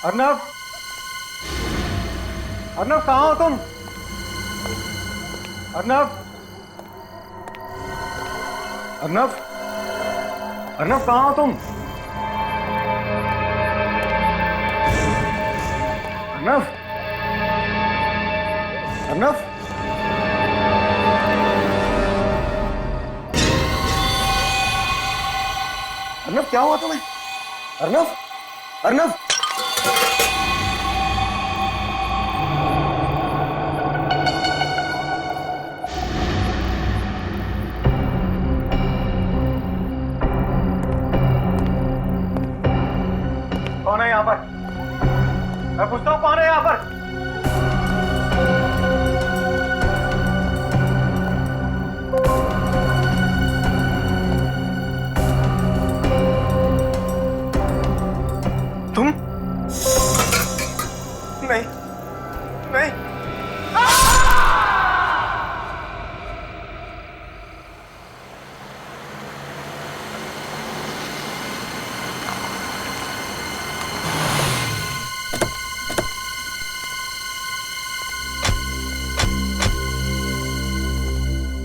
अर्नव, अर्नव कहाँ हो तुम? अर्नव, अर्नव, अर्नव कहाँ हो तुम? अर्नव, अर्नव, अर्नव क्या हुआ तुम्हें? अर्नव, अर्नव, कौन है यहाँ पर? मैं पूछता हूँ कौन है यहाँ पर? तुम? नहीं, नहीं।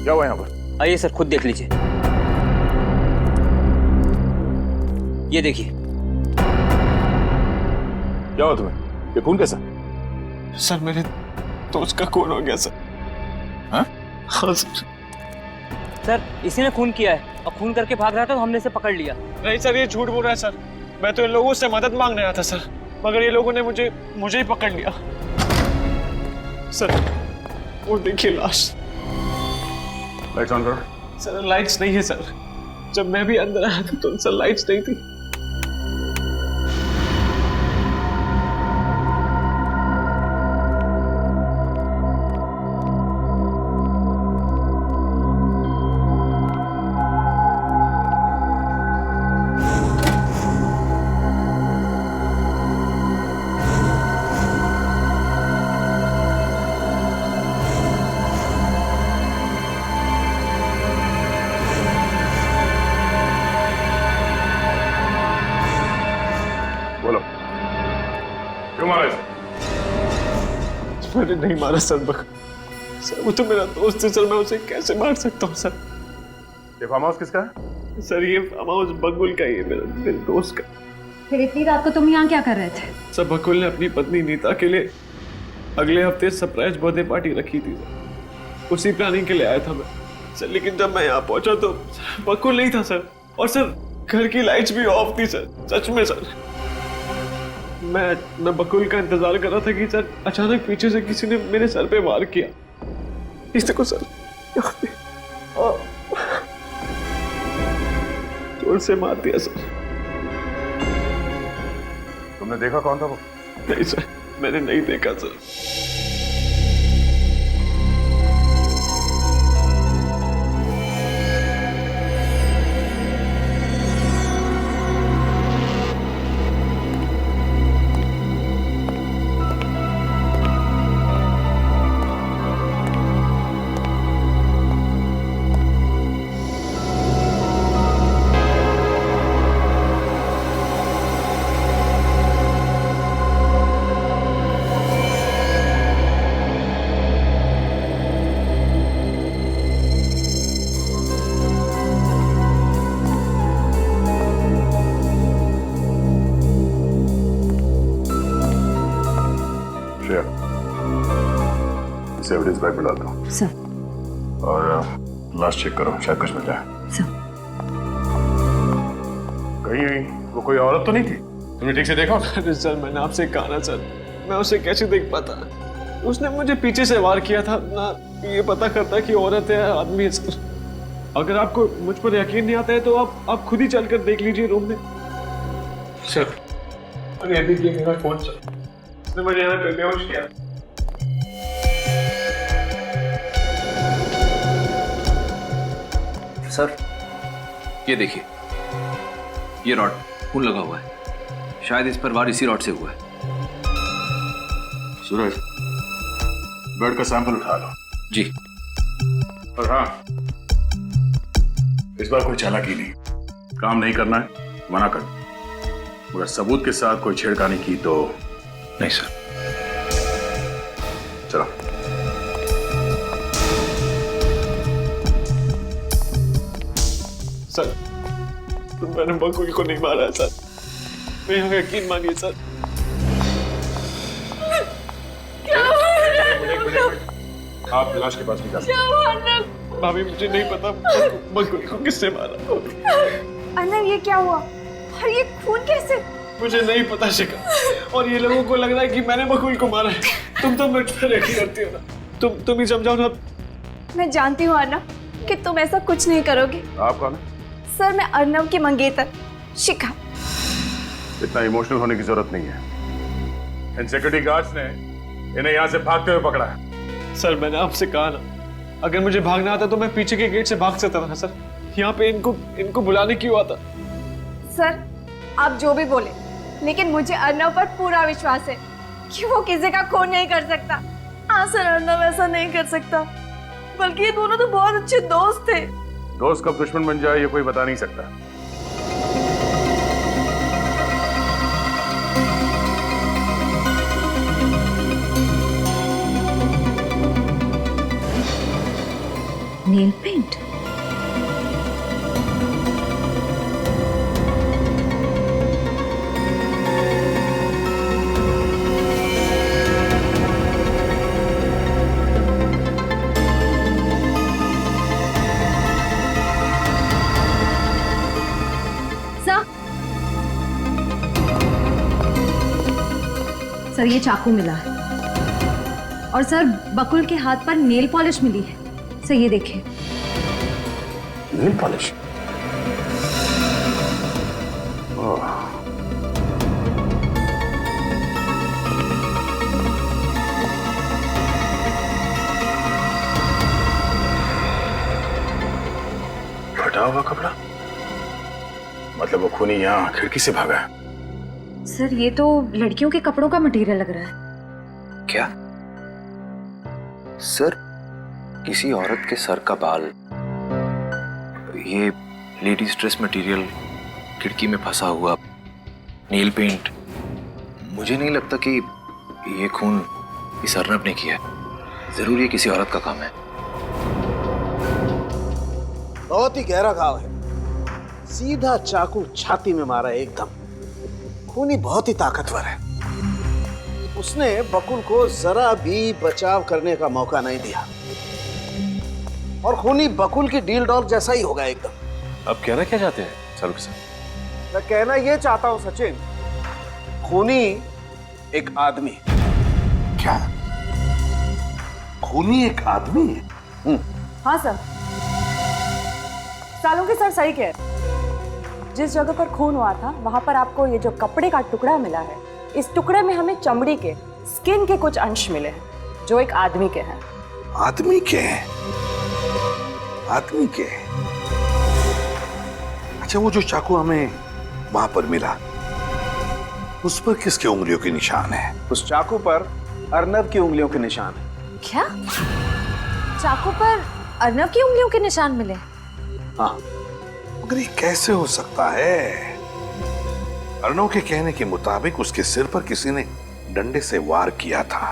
क्या हुआ यहाँ पर? आइए सर, खुद देख लीजिए। ये देखिए। क्या हुआ तुम्हें? ये खून कैसा? सर मेरे दोस्त का खून हो गया सर। हाँ? हाँ सर। सर इसी ने खून किया है और खून करके भाग रहा था तो हमने इसे पकड़ लिया। नहीं सर, ये झूठ बोल रहा है सर। मैं तो इन लोगों से मदद मांगने आया था सर, मगर ये लोगों ने मुझे ही पकड़ लिया। सर वो देखिए लाश। लाइट्स ऑन करो। सर लाइट्स नहीं है सर। जब मैं भी अंदर आया था तो सर लाइट्स नहीं थी। बोलो, क्यों मारा इसे? मैंने नहीं मारा सर। सर वो तो मेरा दोस्त है सर, मैं उसे कैसे मार सकता हूँ सर? ये फार्म हाउस किसका है? सर ये फार्म हाउस बकुल का ही है, मेरे दोस्त का। फिर इतनी रात को तुम यहाँ क्या कर रहे थे? सर बकुल ने अपनी पत्नी नीता के लिए अगले हफ्ते सरप्राइज बर्थडे पार्टी रखी थी सर, उसी प्लानिंग के लिए आया था मैं सर। लेकिन जब मैं यहाँ पहुंचा तो बकुल नहीं था सर, और सर घर की लाइट्स भी ऑफ थी सर। सच में सर, मैं बकुल का इंतजार कर रहा था कि सर अचानक पीछे से किसी ने मेरे सर पे वार किया। इस देखो सर, जोर से मार दिया सर। तुमने देखा कौन था वो? नहीं सर, मैंने नहीं देखा सर। इसे एविडेंस बैग में डालता हूँ। सर। और लास्ट चेक करो, शायद कुछ मिल जाए। सर। कहीं वो कोई औरत तो नहीं थी? तुमने ठीक से देखा? अरे सर मैंने आपसे कहा ना सर, मैं उसे कैसे देख पाता? उसने मुझे पीछे से वार किया था ना, ये पता करता कि औरत है आदमी है सर। अगर आपको मुझ पर यकीन नहीं आता है तो आप खुद ही चलकर देख लीजिए रूम में सर। अरे अभी ये मेरा फोन सर, उसने मुझे यहाँ पे बेहोश किया। सर ये देखिए, ये रॉड खून लगा हुआ है, शायद इस पर वार इसी रॉड से हुआ है। सूरज, ब्लड का सैंपल उठा लो। जी। और हाँ, इस बार कोई चालाकी नहीं, काम नहीं करना है, मना कर। मगर सबूत के साथ कोई छेड़खानी की तो नहीं सर। चलो। सर, मैंने बकुल को नहीं मारा है सर, मेरा यकीन मानिए सर। आप लाश के पास नहीं जा सकते। भाभी मुझे नहीं पता बकुल को किसने मारा। अर्नव, ये क्या हुआ और ये खून कैसे? मुझे नहीं पता शिखा, और ये लोगों को लग रहा है कि मैंने बकुल को मारा है। तुम तो मुझ पर यकीन करती हो ना, तुम ही समझाओ ना। मैं जानती हूँ अर्नव कि तुम ऐसा कुछ नहीं करोगे। आप कौन है? सर, मैं अर्नव की मंगेतर शिखा। इतना इमोशनल होने की जरूरत नहीं है। इन सिक्योरिटी गार्ड्स ने इन्हें यहाँ से भागते हुए पकड़ा है। सर, मैंने आपसे कहा ना, अगर मुझे भागना आता तो मैं पीछे के गेट से भाग सकता था सर। यहाँ पे इनको बुलाने क्यों आता? सर, आप जो भी बोले, लेकिन मुझे अर्नव पर पूरा विश्वास है कि वो किसी का खून नहीं कर सकता। हाँ सर, अर्नव ऐसा नहीं कर सकता, बल्कि ये दोनों तो बहुत अच्छे दोस्त थे। दोस्त कब दुश्मन बन जाए ये कोई बता नहीं सकता। Nail paint? सर, ये चाकू मिला है और सर बकुल के हाथ पर नेल पॉलिश मिली है। सर, ये देखिए। Nail polish? फटा हुआ कपड़ा? मतलब वो खूनी यहाँ खिड़की से भागा है। सर, ये तो लड़कियों के कपड़ों का मटेरियल लग रहा है। क्या सर? किसी औरत के सर का बाल, ये लेडीज ड्रेस मटेरियल, खिड़की में फंसा हुआ नेल पेंट। मुझे नहीं लगता कि ये खून इस अर्नब ने किया है। जरूर ये किसी औरत का काम है। बहुत ही गहरा घाव है, सीधा चाकू छाती में मारा है एकदम। खूनी बहुत ही ताकतवर है। उसने बकुल को जरा भी बचाव करने का मौका नहीं दिया और खूनी बकुल की डील डॉग जैसा ही होगा एकदम। अब कहना क्या चाहते हैं सर के साथ? मैं कहना यह चाहता हूं सचिन, खूनी एक आदमी। क्या? खूनी एक आदमी है? हाँ सर, सालों के सर सही कह रहे। जिस जगह पर खून हुआ था वहां पर आपको ये जो कपड़े का टुकड़ा मिला है, इस टुकड़े में हमें चमड़ी के, स्किन के कुछ अंश मिले हैं जो एक आदमी के हैं। आदमी के हैं? आदमी के? अच्छा, वो जो चाकू हमें वहां पर मिला, उस पर किसके उंगलियों के निशान है? उस चाकू पर अर्नब की उंगलियों के निशान है। क्या? चाकू पर अर्नब की उंगलियों के निशान मिले? हाँ। मगर ये कैसे हो सकता है? अर्नव के कहने के मुताबिक उसके सिर पर किसी ने डंडे से वार किया था,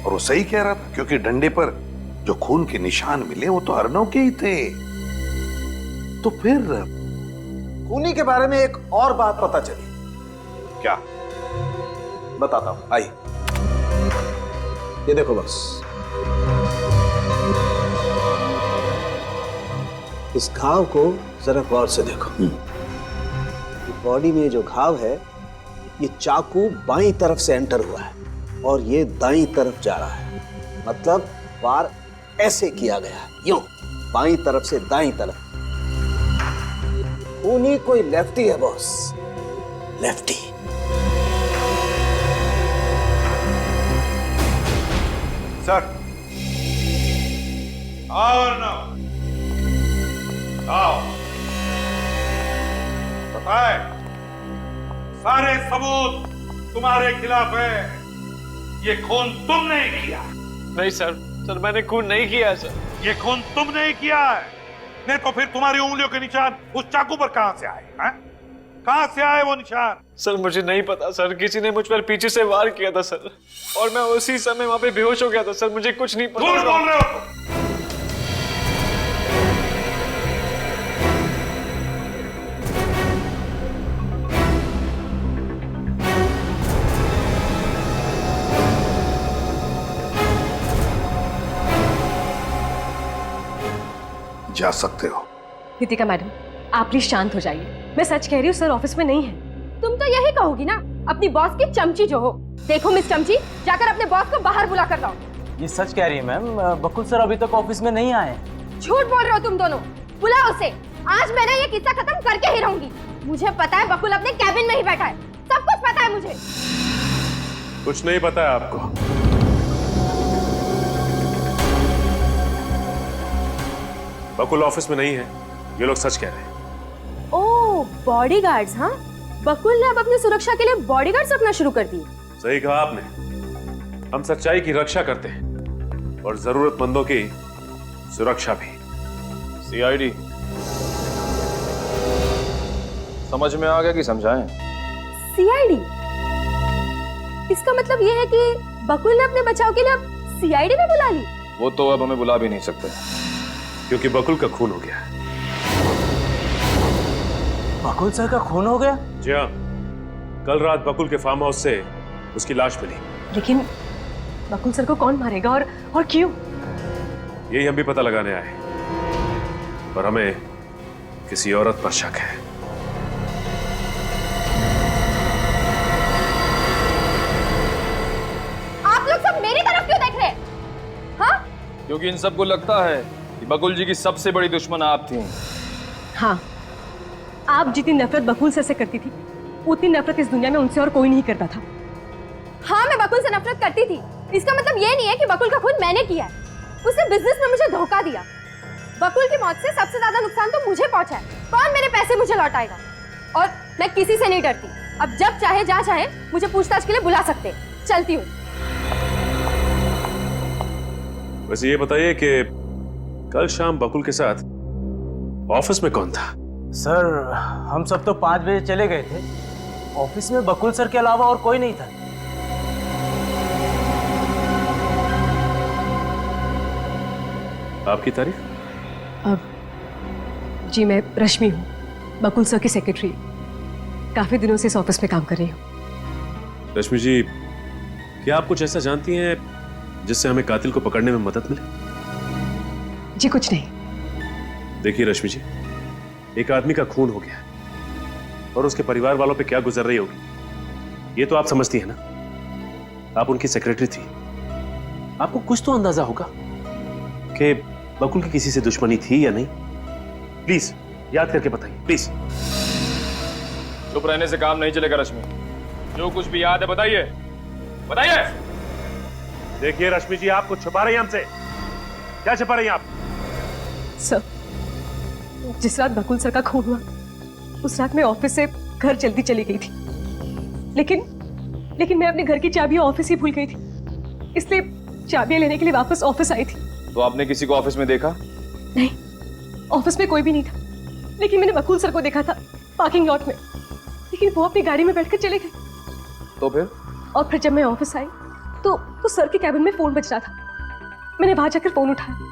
और वो सही कह रहा था, क्योंकि डंडे पर जो खून के निशान मिले वो तो अर्नव के ही थे। तो फिर खूनी के बारे में एक और बात पता चली। क्या? बताता हूं, आइए। ये देखो बस, इस घाव को जरा गौर से देखो। बॉडी में जो घाव है, ये चाकू बाईं तरफ से एंटर हुआ है और ये दाईं तरफ जा रहा है। मतलब वार ऐसे किया गया है, यूं बाईं तरफ से दाईं तरफ। खूनी कोई लेफ्टी है बॉस, लेफ्टी। सर, आओ ना, आओ। बताए, सारे सबूत तुम्हारे खिलाफ है। ये खून तुमने ही किया। नहीं सर, मैंने खून नहीं किया है सर। ये खून तुमने ही किया है। नहीं तो फिर तुम्हारी उंगलियों के निशान उस चाकू पर कहां से आए हैं? कहां से आए वो निशान? सर मुझे नहीं पता सर, किसी ने मुझ पर पीछे से वार किया था सर, और मैं उसी समय वहां पे बेहोश हो गया था सर, मुझे कुछ नहीं झूठ पता। बोल रहे हो तुम। जा सकते हो। रितिका मैडम, आप प्लीज शांत हो जाइए। मैं सच कह रही हूँ, सर ऑफिस में नहीं है। तुम तो यही कहोगी ना, अपनी बॉस की चमची जो हो। देखो मिस चमची, जाकर अपने बॉस को बाहर बुला कर लाओ। ये सच कह रही है मैम, बकुल सर अभी तक ऑफिस में नहीं आए। झूठ बोल रहे हो तुम दोनों। बुलाओ उसे। आज मैंने ये किस्सा खत्म करके ही रहूंगी। मुझे पता है बकुल अपने कैबिन में ही बैठा है, सब कुछ पता है मुझे। कुछ नहीं पता है आपको। बकुल ऑफिस में नहीं है, ये लोग सच कह रहे हैं। ओह, बॉडीगार्ड्स। हाँ, बकुल ने अब अपनी सुरक्षा के लिए बॉडीगार्ड्स रखना शुरू कर दिए। सही कहा आपने, हम सच्चाई की रक्षा करते हैं और जरूरतमंदों की सुरक्षा भी। सीआईडी समझ में आ गया कि समझाएं? सीआईडी? इसका मतलब ये है कि बकुल ने अपने बचाव के लिए अब सीआईडी में बुला ली। वो तो अब हमें बुला भी नहीं सकते, क्योंकि बकुल का खून हो गया है। बकुल सर का खून हो गया? जी हाँ, कल रात बकुल के फार्म हाउस से उसकी लाश मिली। लेकिन बकुल सर को कौन मारेगा और क्यों? यही हम भी पता लगाने आए, पर हमें किसी औरत पर शक है। आप लोग सब मेरी तरफ क्यों देख रहे हैं? हाँ? क्योंकि इन सबको लगता है कि बकुल जी की सबसे बड़ी दुश्मन आप थी। हाँ, आप जितनी नफरत बकुल सर से करती थी, उतनी नफरत इस दुनिया में उनसे और कोई नहीं करता था। हाँ, मैं बकुल से नफरत करती थी। इसका मतलब ये नहीं है कि बकुल का खून मैंने किया है। उसने बिजनेस में मुझे धोखा दिया। बकुल की मौत से सबसे ज्यादा नुकसान तो मुझे पहुंचा है। कौन मेरे पैसे मुझे लौटाएगा? और मैं किसी से नहीं डरती। अब जब चाहे जहाँ चाहे मुझे पूछताछ के लिए बुला सकते। चलती हूँ। वैसे ये बताइए कि कल शाम बकुल के साथ ऑफिस में कौन था? सर हम सब तो 5 बजे चले गए थे। ऑफिस में बकुल सर के अलावा और कोई नहीं था। आपकी तारीफ? अब जी, मैं रश्मि हूँ, बकुल सर की सेक्रेटरी। काफी दिनों से इस ऑफिस में काम कर रही हूँ। रश्मि जी, क्या आप कुछ ऐसा जानती हैं जिससे हमें कातिल को पकड़ने में मदद मिले? जी कुछ नहीं। देखिए रश्मि जी, एक आदमी का खून हो गया और उसके परिवार वालों पे क्या गुजर रही होगी, ये तो आप समझती हैं ना। आप उनकी सेक्रेटरी थी, आपको कुछ तो अंदाजा होगा कि बकुल की किसी से दुश्मनी थी या नहीं। प्लीज याद करके बताइए, प्लीज। चुप रहने से काम नहीं चलेगा रश्मि, जो कुछ भी याद है बताइए, बताइए। देखिए रश्मि जी, आप कुछ छुपा रही हैं हमसे। क्या छुपा रही हैं आप? सर, जिस रात बकुल सर का खून हुआ, उस रात मैं ऑफिस से घर जल्दी चली गई थी। लेकिन मैं अपने घर की चाबियां ऑफिस ही भूल गई थी, इसलिए चाबियां लेने के लिए वापस ऑफिस आई थी। तो आपने किसी को ऑफिस में देखा? नहीं, ऑफिस में कोई भी नहीं था, लेकिन मैंने बकुल सर को देखा था पार्किंग लॉट में। लेकिन वो अपनी गाड़ी में बैठकर चले गए। तो फिर? और फिर जब मैं ऑफिस आई तो सर के कैबिन में फोन बज रहा था। मैंने वहां जाकर फोन उठाया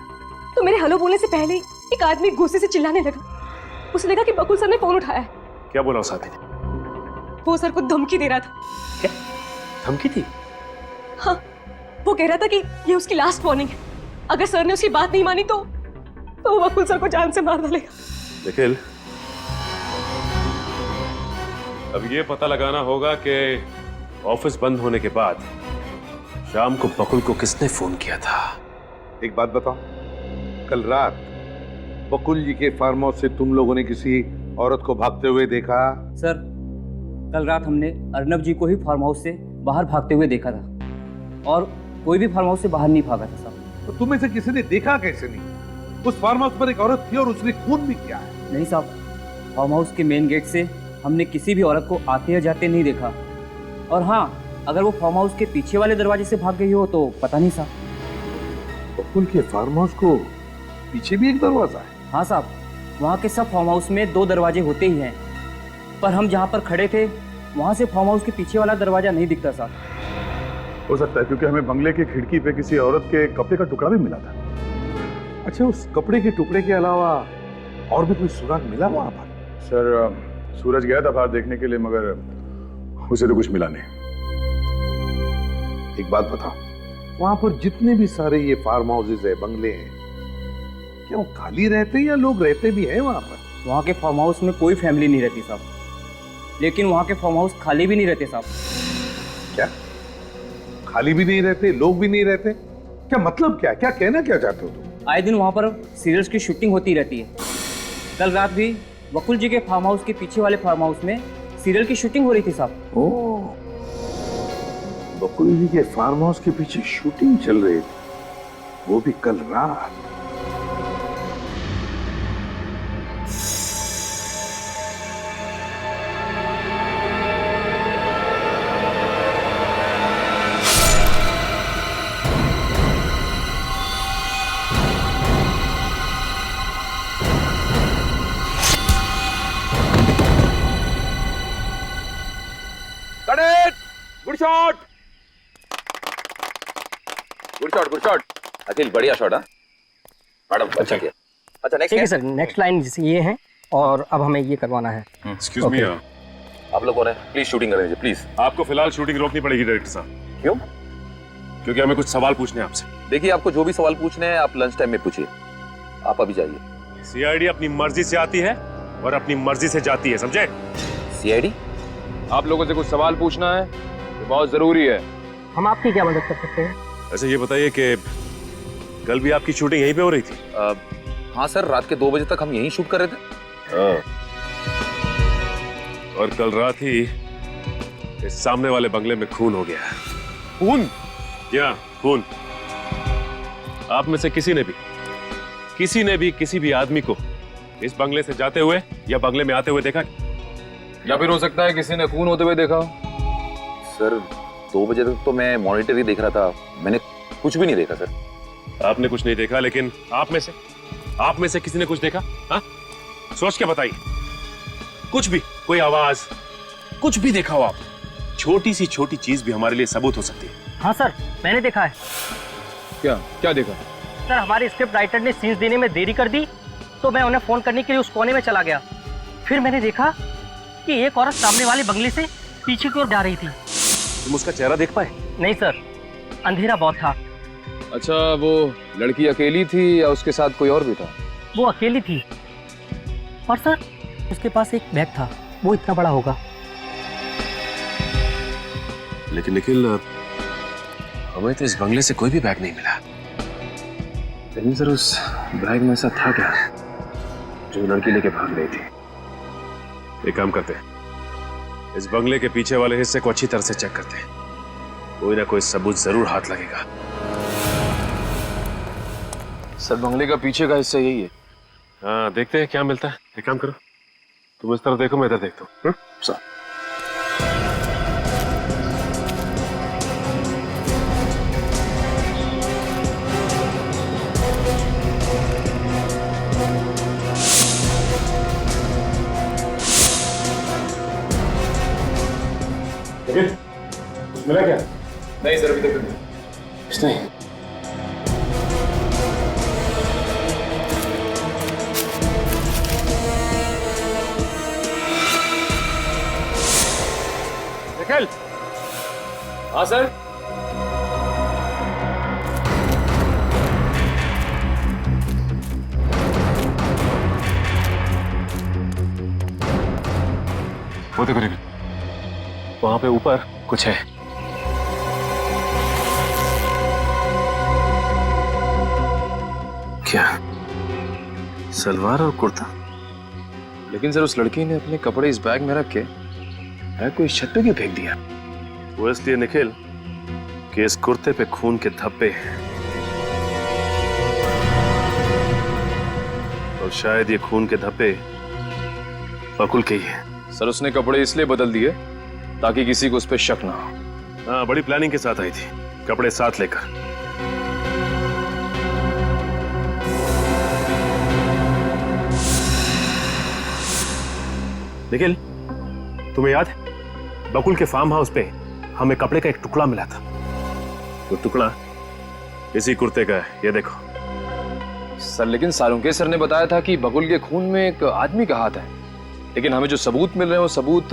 तो मेरे हेलो बोलने से पहले ही एक आदमी गुस्से से चिल्लाने लगा। उसे लगा कि बकुल सर ने फोन उठाया है। क्या बोला उस आदमी ने? वो सर को धमकी दे रहा था। क्या धमकी थी? हाँ, वो कह रहा था कि ये उसकी लास्ट वार्निंग है, अगर सर ने उसकी बात नहीं मानी तो वो बकुल सर को जान से मार डालेगा। निखिल, अब ये पता लगाना होगा कि ऑफिस बंद होने के बाद शाम को बकुल को किसने फोन किया था। एक बात बताओ, कल रात बकुल जी के फार्म हाउस से तुम लोगों ने किसी औरत को भागते हुए देखा? सर कल रात हमने अर्नब जी को ही फार्म हाउस से बाहर भागते हुए देखा था, और कोई भी फार्म हाउस से बाहर नहीं भागा था साहब। तो तुम में से किसी ने देखा कैसे नहीं? उस फार्म हाउस पर एक औरत थी और उसने खून भी किया है। नहीं साहब, फार्म हाउस के मेन गेट से हमने किसी भी औरत को आते या जाते नहीं देखा। और हाँ, अगर वो फार्म हाउस के पीछे वाले दरवाजे से भाग गई हो तो पता नहीं साहब। बकुल के फार्म हाउस को पीछे भी एक दरवाजा है? हाँ साहब, वहाँ के सब फार्म हाउस में 2 दरवाजे होते ही हैं, पर हम जहाँ पर खड़े थे वहाँ से फार्म हाउस के पीछे वाला दरवाजा नहीं दिखता साहब। हो सकता है क्योंकि हमें बंगले की खिड़की पे किसी औरत के कपड़े का टुकड़ा भी मिला था। अच्छा, उस कपड़े के टुकड़े के अलावा और भी कोई सुराग मिला वहां पर? सर सूरज गया था बाहर देखने के लिए, मगर उसे तो कुछ मिला नहीं। एक बात बताओ, वहां पर जितने भी सारे ये फार्म हाउसेज है, बंगले हैं, क्या वो खाली रहते हैं या लोग रहते भी हैं वहां पर? वहाँ के फार्म हाउस में कोई फैमिली नहीं रहती साहब, लेकिन वहाँ के फार्म हाउस खाली भी नहीं रहते साहब। क्या खाली भी नहीं रहते, लोग भी नहीं रहते? क्या मतलब क्या कहना क्या चाहते हो तुम? आए दिन वहाँ पर सीरियल्स की शूटिंग होती रहती है। कल रात भी बकुल जी के फार्म हाउस के पीछे वाले फार्म हाउस में सीरियल की शूटिंग हो रही थी साहब। ओह, बकुल जी के फार्म हाउस के पीछे शूटिंग चल रही थी, वो भी कल रात। गुड शॉट गुड शॉट अखिल, बढ़िया शॉट। हाँ मैडम, अच्छा किया। अच्छा नेक्स्ट ठीक है सर, नेक्स्ट लाइन ये है और अब हमें ये करवाना है। एक्सक्यूज मी, आप लोग कौन है? प्लीज शूटिंग करें प्लीज। आपको फिलहाल शूटिंग रोकनी पड़ेगी डायरेक्टर साहब। क्यों? क्योंकि हमें कुछ सवाल पूछने हैं आपसे। देखिए, आपको जो भी सवाल पूछने हैं आप लंच टाइम में पूछिए। आप अभी जाइए। सीआईडी अपनी मर्जी से आती है और अपनी मर्जी से जाती है, समझे? सीआईडी? आप लोगों से कुछ सवाल पूछना है, ये बहुत जरूरी है। हम आपकी क्या मदद कर सकते हैं? ऐसे ये बताइए कि कल भी आपकी शूटिंग यहीं पे हो रही थी? हाँ सर, रात के 2 बजे तक हम यहीं शूट कर रहे थे। और कल रात ही इस सामने वाले बंगले में खून हो गया। खून? क्या खून? आप में से किसी ने भी किसी भी आदमी को इस बंगले से जाते हुए या बंगले में आते हुए देखा? या फिर हो सकता है किसी ने खून होते हुए देखा हो। सर 2 बजे तक तो मैं मॉनिटर ही देख रहा था, मैंने कुछ भी नहीं देखा सर। आपने कुछ नहीं देखा, लेकिन आप में से किसी ने कुछ देखा? हाँ, सोच के बताइए। कुछ भी, कोई आवाज, कुछ भी देखा हो आप? छोटी सी छोटी चीज भी हमारे लिए सबूत हो सकती है। हाँ सर, मैंने देखा है। क्या देखा? सर, हमारे स्क्रिप्ट राइटर ने सीन्स देने में देरी कर दी, तो मैं उन्हें फोन करने के लिए उस कोने में चला गया। फिर मैंने देखा कि एक औरत सामने वाले बंगले से पीछे की ओर जा रही थी। तुम उसका चेहरा देख पाए? नहीं सर, अंधेरा बहुत था। अच्छा, वो लड़की अकेली थी या उसके साथ कोई और भी था? वो अकेली थी और सर उसके पास एक बैग था, वो इतना बड़ा होगा। लेकिन निखिल, हमें तो इस बंगले से कोई भी बैग नहीं मिला। लेकिन सर, उस बैग में ऐसा था क्या जो लड़की लेके भाग रही थी? एक काम करते हैं, इस बंगले के पीछे वाले हिस्से को अच्छी तरह से चेक करते हैं, कोई ना कोई सबूत जरूर हाथ लगेगा। सर, बंगले का पीछे का हिस्सा यही है। हाँ, देखते हैं क्या मिलता है। एक काम करो, तुम इस तरफ देखो, मैं इधर देखता हूँ। सर, मिला क्या? नहीं सर, अभी तक नहीं। कुछ नहीं। निखिल। हाँ सर। वो देखो निखिल, वहां पे ऊपर कुछ है। क्या? सलवार और कुर्ता? लेकिन सर, उस लड़की ने अपने कपड़े इस बैग में रख के कोई छत पे क्यों फेंक दिया? वो इसलिए निखिल कि इस कुर्ते पे खून के धब्बे हैं और शायद ये खून के धब्बे बकुल के ही हैं। सर, उसने कपड़े इसलिए बदल दिए ताकि किसी को उस पर शक ना हो। हाँ, बड़ी प्लानिंग के साथ आई थी, कपड़े साथ लेकर। निखिल, तुम्हें याद है बकुल के फार्म हाउस पे हमें कपड़े का एक टुकड़ा मिला था। वो टुकड़ा इसी कुर्ते का है, ये देखो। सर लेकिन सालुंके सर ने बताया था कि बकुल के खून में एक आदमी का हाथ है, लेकिन हमें जो सबूत मिल रहे हैं वो सबूत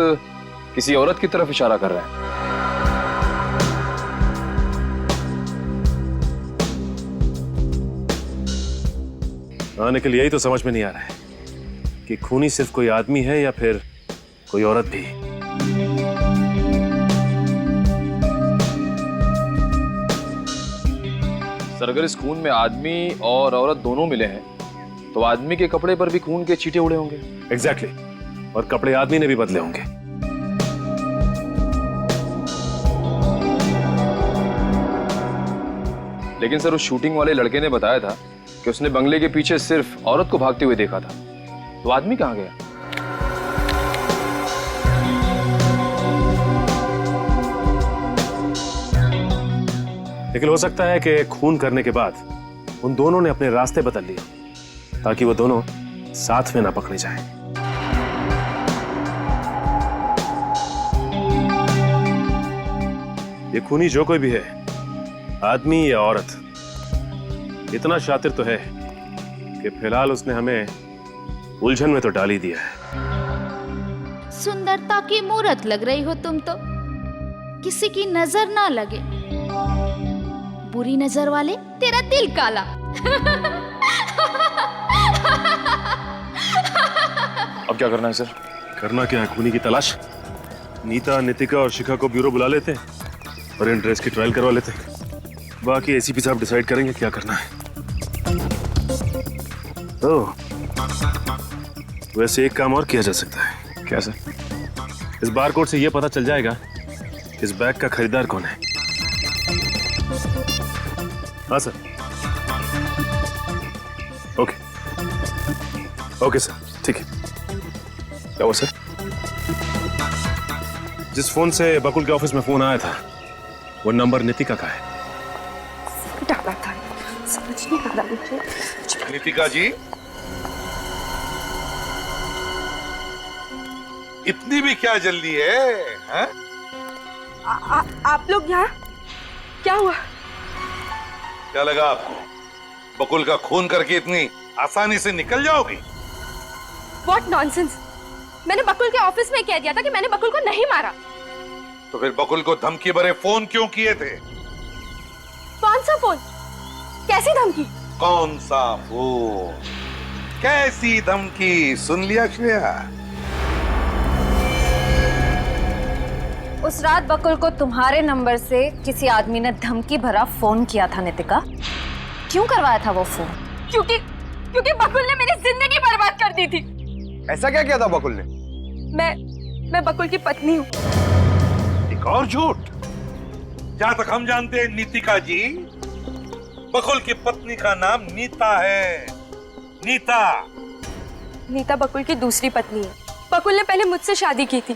किसी औरत की तरफ इशारा कर रहे हैं। हाँ, निकल यही तो समझ में नहीं आ रहा है कि खूनी सिर्फ कोई आदमी है या फिर कोई औरत भी। सर अगर इस खून में आदमी और औरत दोनों मिले हैं तो आदमी के कपड़े पर भी खून के छींटे उड़े होंगे। एग्जैक्टली, और कपड़े आदमी ने भी बदले होंगे। लेकिन सर उस शूटिंग वाले लड़के ने बताया था कि उसने बंगले के पीछे सिर्फ औरत को भागते हुए देखा था, तो आदमी कहाँ गया? लेकिन हो सकता है कि खून करने के बाद उन दोनों ने अपने रास्ते बदल लिए ताकि वो दोनों साथ में ना पकड़े जाएं। ये खूनी जो कोई भी है, आदमी या औरत, इतना शातिर तो है कि फिलहाल उसने हमें उलझन में तो डाल ही दिया है। सुंदरता की मूरत लग रही हो तुम तो, किसी की नजर ना लगे, बुरी नजर वाले तेरा दिल काला। अब क्या करना है सर? करना क्या है, खूनी की तलाश। नीता, नितिका और शिखा को ब्यूरो बुला लेते हैं और इन ड्रेस की ट्रायल करवा लेते हैं। बाकी एसीपी साहब डिसाइड करेंगे क्या करना है। ओह, वैसे एक काम और किया जा सकता है। क्या सर? इस बारकोड से यह पता चल जाएगा इस बैग का खरीदार कौन है। हाँ सर। ओके ओके सर, ठीक है। क्या हुआ सर? जिस फोन से बकुल के ऑफिस में फोन आया था वो नंबर नितिका का है। डाला था, समझ नहीं आ रहा मुझे। नितिका जी, इतनी भी क्या जल्दी है, हैं? आप लोग यहाँ? क्या हुआ? क्या लगा आपको बकुल का खून करके इतनी आसानी से निकल जाओगी? What nonsense! मैंने बकुल के ऑफिस में कह दिया था कि मैंने बकुल को नहीं मारा। तो फिर बकुल को धमकी भरे फोन क्यों किए थे? कौन सा फोन? कैसी धमकी? कौन सा फोन? कैसी धमकी? सुन लिया श्रेया? उस रात बकुल को तुम्हारे नंबर से किसी आदमी ने धमकी भरा फोन किया था नितिका। क्यों करवाया था वो फोन? क्योंकि बकुल ने मेरी जिंदगी बर्बाद कर दी थी। ऐसा क्या किया था बकुल ने? मैं बकुल की पत्नी हूँ। एक और झूठ। जहां तक हम जानते हैं नितिका जी, बकुल की पत्नी का नाम नीता है। नीता बकुल की दूसरी पत्नी है। बकुल ने पहले मुझसे शादी की थी।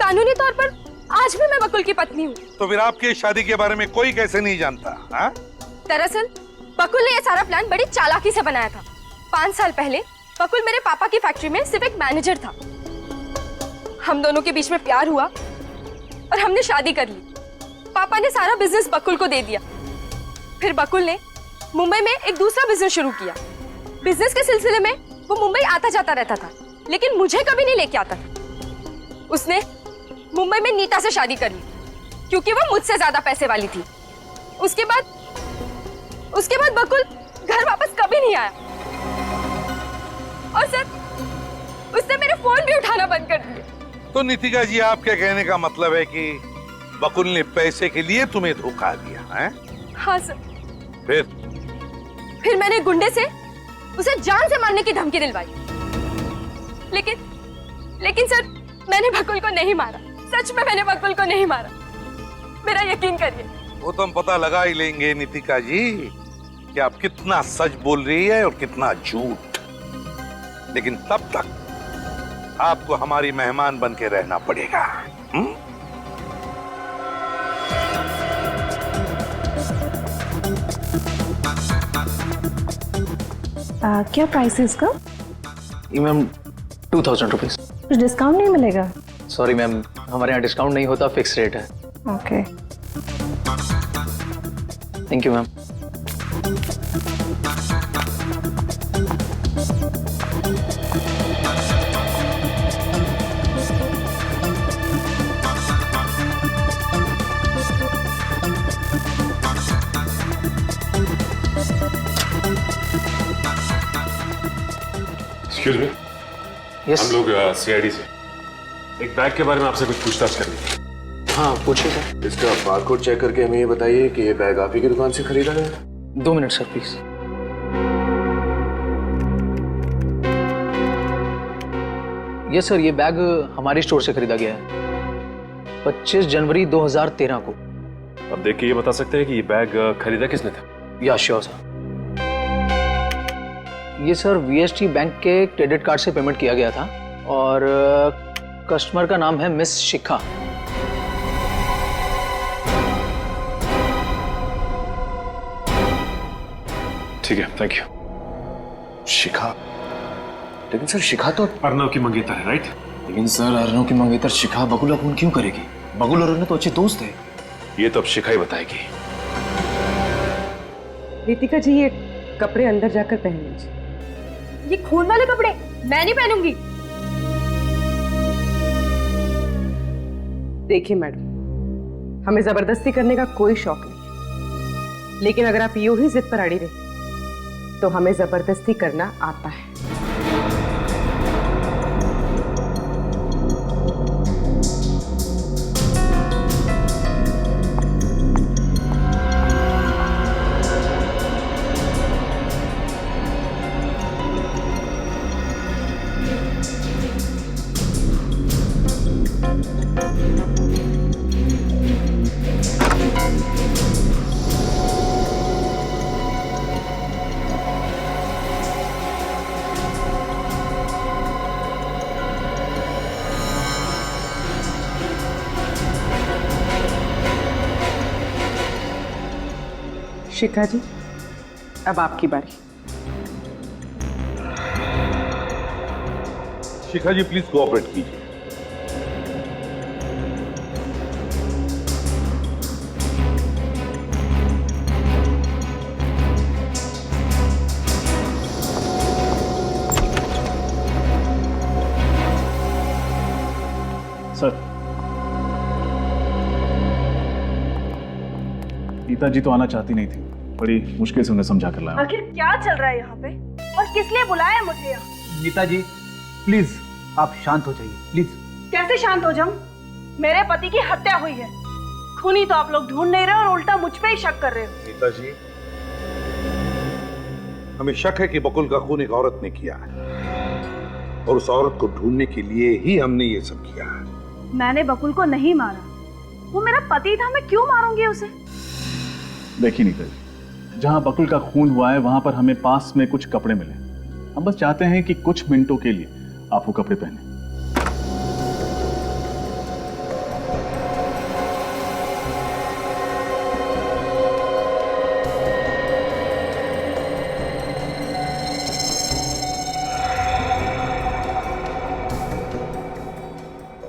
कानूनी तौर पर आज भी मैं बकुल की पत्नी हूँ। तो फिर आपकी शादी के बारे में कोई कैसे नहीं जानता? हा? दरअसल बकुल ने यह सारा प्लान बड़ी चालाकी से बनाया था। 5 साल पहले बकुल मेरे पापा की फैक्ट्री में सिर्फ एक मैनेजर था। हम दोनों के बीच में प्यार हुआ और हमने शादी कर ली। पापा ने सारा बिजनेस बकुल को दे दिया। फिर बकुल ने मुंबई में एक दूसरा बिजनेस शुरू किया। बिजनेस के सिलसिले में वो मुंबई आता जाता रहता था, लेकिन मुझे कभी नहीं लेके आता था। उसने मुंबई में नीता से शादी कर ली क्योंकि वो मुझसे ज्यादा पैसे वाली थी। उसके बाद बकुल घर वापस कभी नहीं आया। और सर, उसने मेरे फोन भी उठाना बंद कर दिए। तो नितिका जी, आपके कहने का मतलब है कि बकुल ने पैसे के लिए तुम्हें धोखा दिया है? हाँ सर। फिर मैंने गुंडे से उसे जान से मारने की धमकी दिलवाई। लेकिन सर, मैंने बकुल को नहीं मारा। सच में मैंने बकुल को नहीं मारा। मेरा यकीन करिए। वो तो हम पता लगा ही लेंगे नितिका जी कि आप कितना सच बोल रही है और कितना झूठ। लेकिन तब तक आपको हमारी मेहमान बन के रहना पड़ेगा। क्या प्राइस है इसका? Ma'am 2000 rupees. कुछ डिस्काउंट नहीं मिलेगा? सॉरी मैम, हमारे यहाँ डिस्काउंट नहीं होता, फिक्स रेट है। Okay. Thank you ma'am. Excuse me, हम लोग सीआईडी से एक बैग के बारे में आपसे कुछ पूछताछ करनी थी। हाँ पूछिए सर। इसका बारकोड चेक करके हमें ये बताइए कि ये बैग आप ही की दुकान से खरीदा गया था। 2 मिनट सर प्लीज। ये सर, ये बैग हमारे स्टोर से खरीदा गया है 25 जनवरी 2013 को। अब देख के ये बता सकते हैं कि ये बैग खरीदा किसने था? या श्योर सर। ये सर वीएसटी बैंक के क्रेडिट कार्ड से पेमेंट किया गया था और कस्टमर का नाम है मिस शिखा। ठीक है, थैंक यू। शिखा? लेकिन सर शिखा तो अर्नव की मंगेतर है, राइट? लेकिन सर अर्नव की मंगेतर शिखा बकुल का खून क्यों करेगी? बकुल और अर्नव तो अच्छे दोस्त हैं। ये तो अब शिखा ही बताएगी। रितिका जी, ये कपड़े अंदर जाकर पहन लीजिए। ये खून वाले कपड़े मैं नहीं पहनूंगी। देखिए मैडम, हमें जबरदस्ती करने का कोई शौक नहीं, लेकिन अगर आप यूं ही जिद पर अड़ी रही तो हमें जबरदस्ती करना आता है। शिखा जी, अब आपकी बारी। शिखा जी प्लीज कोऑपरेट कीजिए। सर, गीता जी तो आना चाहती नहीं थी, बड़ी मुश्किल से उन्हें समझा कर लाया। आखिर क्या चल रहा है यहाँ पे और किस लिए बुलाया है मुझे यहाँ? नीता जी प्लीज आप शांत हो जाइए, प्लीज। कैसे शांत हो जाऊं? मेरे पति की हत्या हुई है, खूनी तो आप लोग ढूंढ नहीं रहे और उल्टा मुझ पे ही शक कर रहे हो। नीता जी, हमें शक है कि बकुल का खून एक औरत ने किया है और उस औरत को ढूंढने के लिए ही हमने ये सब किया है। मैंने बकुल को नहीं मारा, वो मेरा पति था, मैं क्यों मारूंगी उसे? देखिए नीता जी, जहां बकुल का खून हुआ है वहां पर हमें पास में कुछ कपड़े मिले। हम बस चाहते हैं कि कुछ मिनटों के लिए आप वो कपड़े पहने।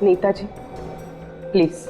नीता जी प्लीज।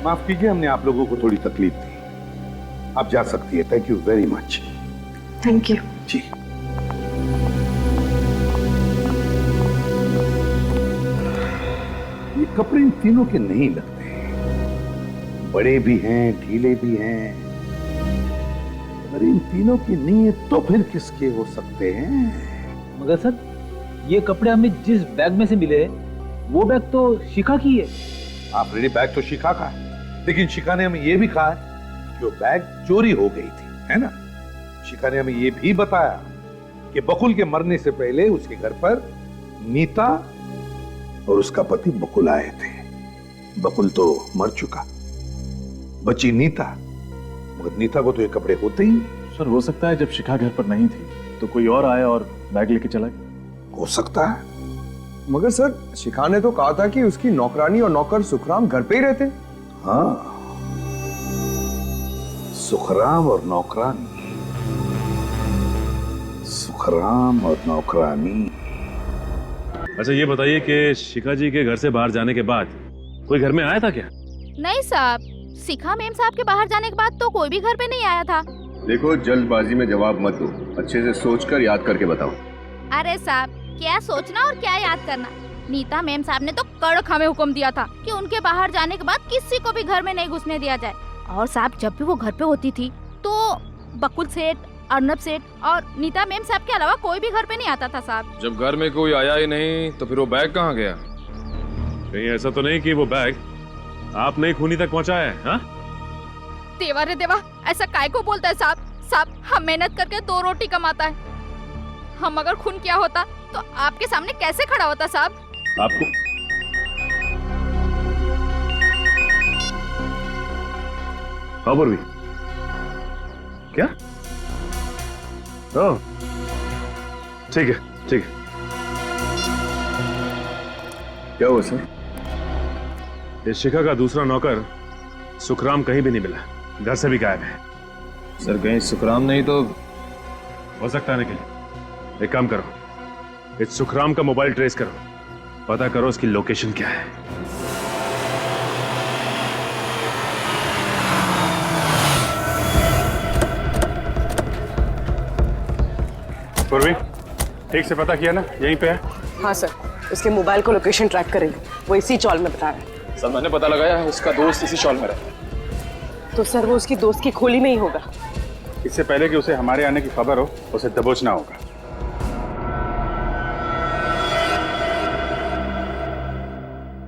माफ कीजिए, हमने आप लोगों को थोड़ी तकलीफ दी। आप जा सकती है। Thank you very much. Thank you. जी। ये कपड़े इन तीनों के नहीं लगते, बड़े भी हैं, ढीले भी हैं। अगर इन तीनों की नहीं है तो फिर किसके हो सकते हैं? मगर सर, ये कपड़े हमें जिस बैग में से मिले वो बैग तो शिखा की है। आप रेडी, बैग तो शिखा का है, लेकिन शिखा ने हमें यह भी कहा है कि वो बैग चोरी हो गई थी, है ना। शिखा ने हमें यह भी बताया कि बकुल के मरने से पहले उसके घर पर नीता और उसका पति बकुल आए थे। बकुल तो मर चुका, बची नीता, मगर नीता को तो ये कपड़े होते ही। सर हो सकता है जब शिखा घर पर नहीं थी तो कोई और आया और बैग लेके चला गया। हो सकता है। मगर सर, शिखा ने तो कहा था कि उसकी नौकरानी और नौकर सुखराम घर पे ही रहते। हाँ, सुखराम और नौकरानी, सुखराम और नौकरानी। अच्छा ये बताइए कि शिखा जी के घर से बाहर जाने के बाद कोई घर में आया था क्या? नहीं साहब, शिखा मैम साहब के बाहर जाने के बाद तो कोई भी घर पे नहीं आया था। देखो, जल्दबाजी में जवाब मत दो, अच्छे से सोचकर याद करके बताओ। अरे साहब, क्या सोचना और क्या याद करना। नीता मैम साहब ने तो कड़क हमें हुक्म दिया था कि उनके बाहर जाने के बाद किसी को भी घर में नहीं घुसने दिया जाए। और साहब, जब भी वो घर पे होती थी तो बकुल सेठ, अर्नब सेठ और नीता मैम साहब के अलावा कोई भी घर पे नहीं आता था साहब। जब घर में कोई आया ही नहीं तो फिर वो बैग कहाँ गया? कहीं ऐसा तो नहीं कि वो बैग आपने ही खूनी तक पहुंचाया है? हाँ? देवा रे देवा, ऐसा काय को बोलता है साहब? साहब, हम मेहनत करके 2 रोटी कमाता है। हम अगर खून किया होता तो आपके सामने कैसे खड़ा होता साहब? आपको खबर भी क्या? ओह, ठीक है ठीक है। क्या हुआ सर? इस शिखा का दूसरा नौकर सुखराम कहीं भी नहीं मिला, घर से भी गायब है। सर कहीं सुखराम नहीं तो? हो सकता है निकले। एक काम करो, इस सुखराम का मोबाइल ट्रेस करो, पता करो उसकी लोकेशन क्या है। पूर्वी, ठीक से पता किया ना, यहीं पे है? हाँ सर, उसके मोबाइल को लोकेशन ट्रैक करेंगे, वो इसी चौल में बता रहा है। सर मैंने पता लगाया है, उसका दोस्त इसी चौल में रहता है। तो सर वो उसकी दोस्त की खोली में ही होगा। इससे पहले कि उसे हमारे आने की खबर हो, उसे दबोचना होगा।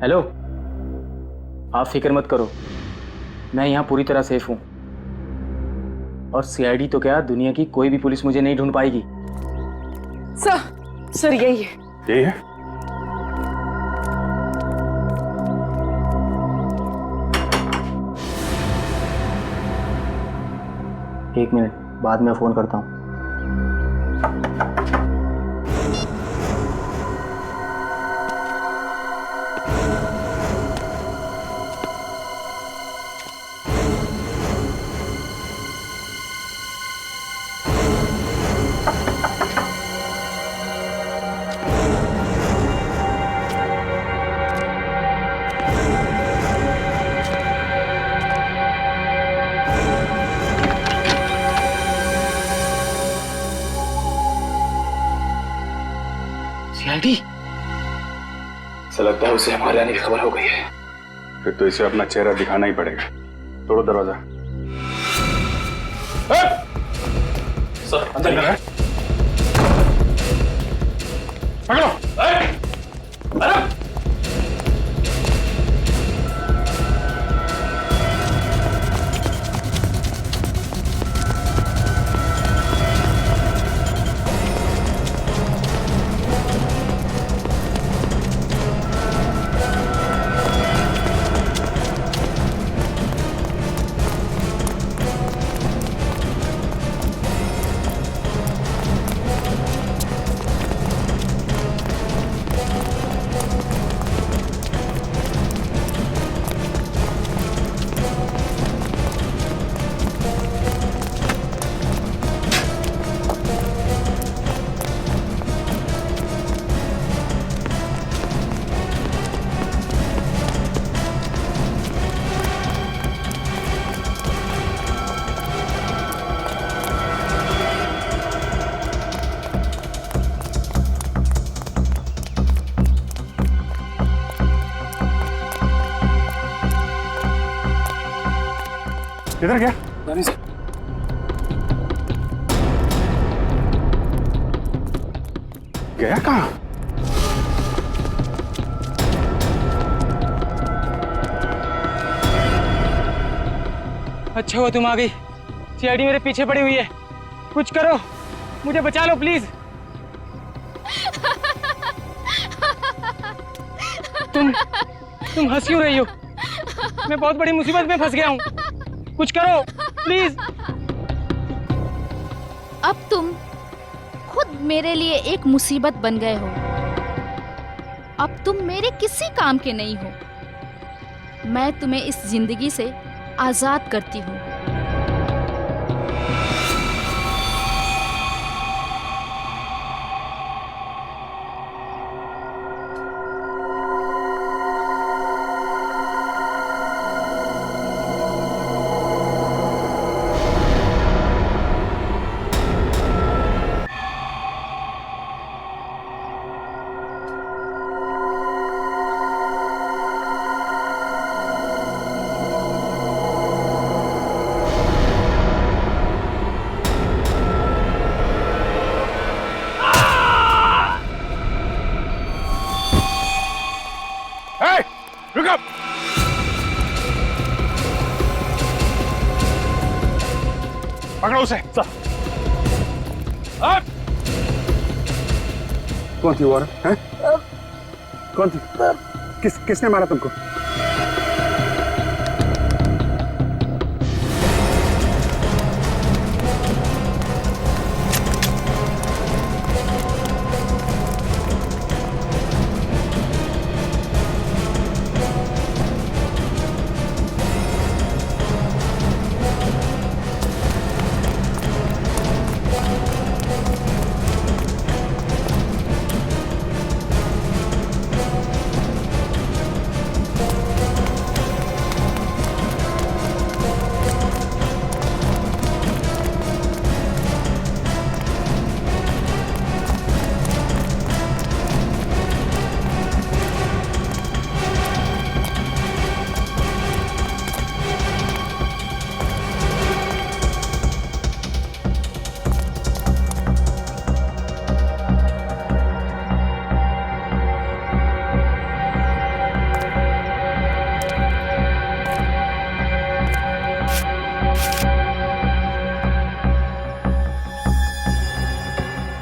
हेलो, आप फिक्र मत करो, मैं यहाँ पूरी तरह सेफ हूँ। और सीआईडी तो क्या, दुनिया की कोई भी पुलिस मुझे नहीं ढूंढ पाएगी। सर यही है। यही है? एक मिनट, बाद में फोन करता हूँ। सीआईडी? ऐसा लगता है उसे हमारे आने की खबर हो गई है। फिर तो इसे अपना चेहरा दिखाना ही पड़ेगा। तोड़ो दरवाजा। सर अंदर है। पकड़ो। किधर गया? नहीं सर। गया कहाँ? अच्छा हुआ तुम आ गई। सीआईडी मेरे पीछे पड़ी हुई है, कुछ करो, मुझे बचा लो प्लीज। तुम हंस क्यों रही हो? मैं बहुत बड़ी मुसीबत में फंस गया हूँ, कुछ करो प्लीज। अब तुम खुद मेरे लिए एक मुसीबत बन गए हो। अब तुम मेरे किसी काम के नहीं हो। मैं तुम्हें इस जिंदगी से आजाद करती हूँ। रुक up! पकड़ो उसे। कौन थी वो औरत? हैं? कौन थी? किसने मारा तुमको?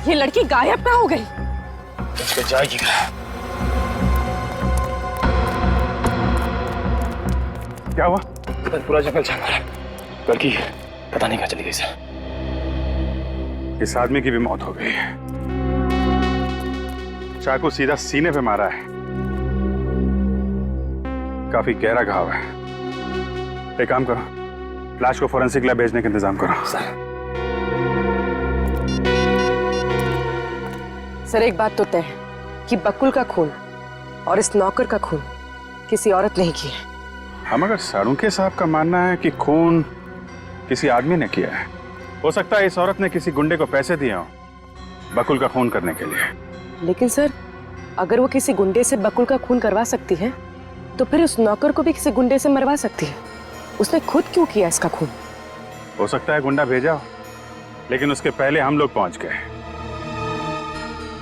ये लड़की गायब कहाँ हो गई? जाएगी। क्या हुआ? पूरा जंगल छान मारा। लड़की पता नहीं कहाँ चली गई सर। इस आदमी की भी मौत हो गई। चाकू सीधा सीने पे मारा है, काफी गहरा घाव है। एक काम करो, लाश को फोरेंसिक लैब भेजने का इंतजाम करो। सर एक बात तो तय है कि बकुल का खून और इस नौकर का खून किसी औरत ने ही किया है। हम अगर सारुंके साहब का मानना है कि खून किसी आदमी ने किया है, हो सकता है इस औरत ने किसी गुंडे को पैसे दिए हों बकुल का खून करने के लिए। लेकिन सर अगर वो किसी गुंडे से बकुल का खून करवा सकती है तो फिर उस नौकर को भी किसी गुंडे से मरवा सकती है। उसने खुद क्यों किया इसका खून? हो सकता है गुंडा भेजा हो, लेकिन उसके पहले हम लोग पहुंच गए।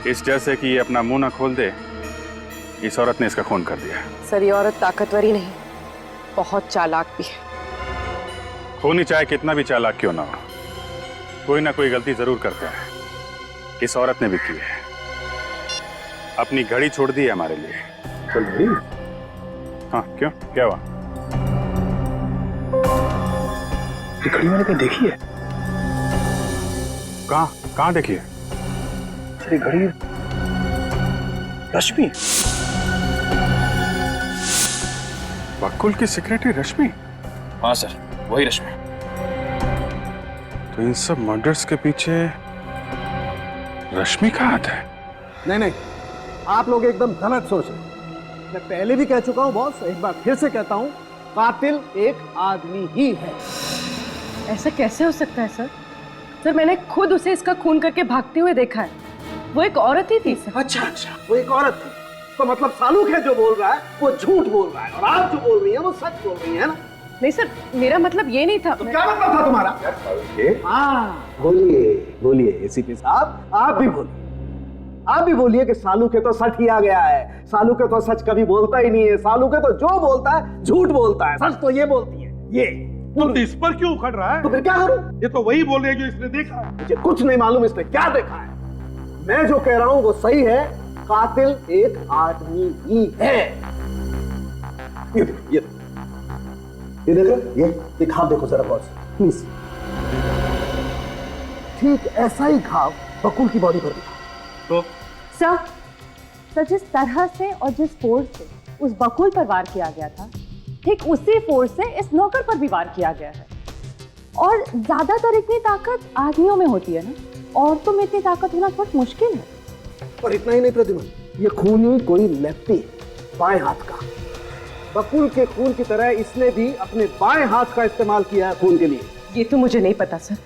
इस डर से कि ये अपना मुंह ना खोल दे, इस औरत ने इसका खून कर दिया। सर ये औरत ताकतवर ही नहीं, बहुत चालाक भी है। खूनी चाहे कितना भी चालाक क्यों ना हो, कोई ना कोई गलती जरूर करता है। इस औरत ने भी की है, अपनी घड़ी छोड़ दी है हमारे लिए। चल घड़ी? हाँ क्यों, क्या हुआ? घड़ी मैंने कहीं देखी है। कहाँ देखी है? तेरी घड़ी रश्मि। बकुल की सेक्रेटरी रश्मि? हाँ सर, वही रश्मि। तो इन सब मर्डर्स के पीछे रश्मि का हाथ है? नहीं, आप लोग एकदम गलत सोच रहे हैं। मैं पहले भी कह चुका हूं बॉस, एक बार फिर से कहता हूं, कातिल एक आदमी ही है। ऐसा कैसे हो सकता है सर? सर मैंने खुद उसे इसका खून करके भागते हुए देखा है। वो एक औरत ही थी सर। अच्छा, वो एक औरत थी तो मतलब सालूक है जो बोल रहा है वो झूठ बोल रहा है और आप जो बोल रही हैं वो सच बोल रही है ना? नहीं सर, मेरा मतलब ये नहीं था। तो क्या मतलब था तुम्हारा? हाँ बोलिए एसीपी साहब, आप भी बोलिए। आप भी बोलिए कि सालू के तो सच ही आ गया है। सालू के तो सच कभी बोलता ही नहीं है। सालू के तो जो बोलता है झूठ बोलता है, सच तो ये बोलती है। ये तुम इस पर क्यों उखड़ रहा है? तो फिर क्या करूं? ये तो वही बोल रही है जो इसने देखा है। मुझे कुछ नहीं मालूम इसने क्या देखा है। मैं जो कह रहा हूं वो सही है। कातिल एक आदमी ही है। ये देख रहे? ये घाव देखो जरा गौर से प्लीज। ठीक ऐसा ही घाव बकुल की बॉडी पर भी था। तो सर जिस तरह से और जिस फोर्स से उस बकुल पर वार किया गया था, ठीक उसी फोर्स से इस नौकर पर भी वार किया गया है। और ज्यादातर इतनी ताकत आदमियों में होती है ना, औरतों में इतनी ताकत होना बहुत मुश्किल है। और इतना ही नहीं प्रतिमा, ये खून ही कोई लेफ्टी बाएं हाथ का। बकुल के खून की तरह इसने भी अपने बाएं हाथ का इस्तेमाल किया है खून के लिए। ये तो मुझे नहीं पता सर,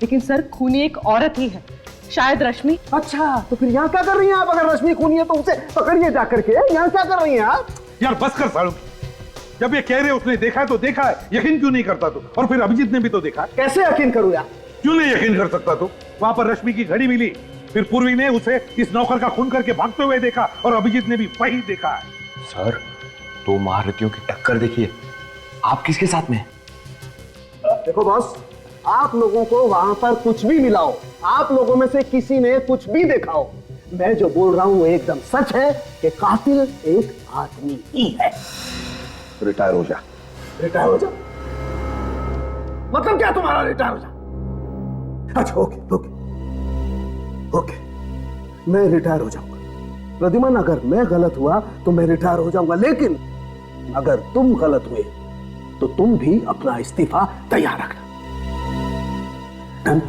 लेकिन सर खूनी एक औरत ही है, शायद रश्मि। अच्छा, तो फिर यहाँ क्या कर रही हैं आप? अगर रश्मि खूनी है तो उसे पकड़िए जाकर के। यहाँ क्या कर रही हैं आप? यार बस कर सालू, जब ये कह रहे उसने देखा है तो देखा है, यकीन क्यों नहीं करता तू? और फिर अभिजीत ने भी तो देखा। कैसे यकीन करूं यार? क्यों नहीं यकीन कर सकता तू? वहां पर रश्मि की घड़ी मिली, फिर पूर्वी ने उसे इस नौकर का खून करके भागते हुए देखा, और अभिजीत ने भी वही देखा है। सर, दो महारथियों की टक्कर देखिए। आप किसके साथ में हैं? देखो बॉस, आप लोगों को वहां पर कुछ भी मिला हो, आप लोगों में से किसी ने कुछ भी देखा हो, मैं जो बोल रहा हूं वो एकदम सच है कि कातिल एक आदमी ही है। रिटायर हो जा। रिटायर हो जा? मतलब क्या तुम्हारा रिटायर हो जा? अच्छा ओके ओके ओके, मैं रिटायर हो जाऊंगा। प्रद्युमन, अगर मैं गलत हुआ तो मैं रिटायर हो जाऊंगा, लेकिन अगर तुम गलत हुए तो तुम भी अपना इस्तीफा तैयार रखना। डन?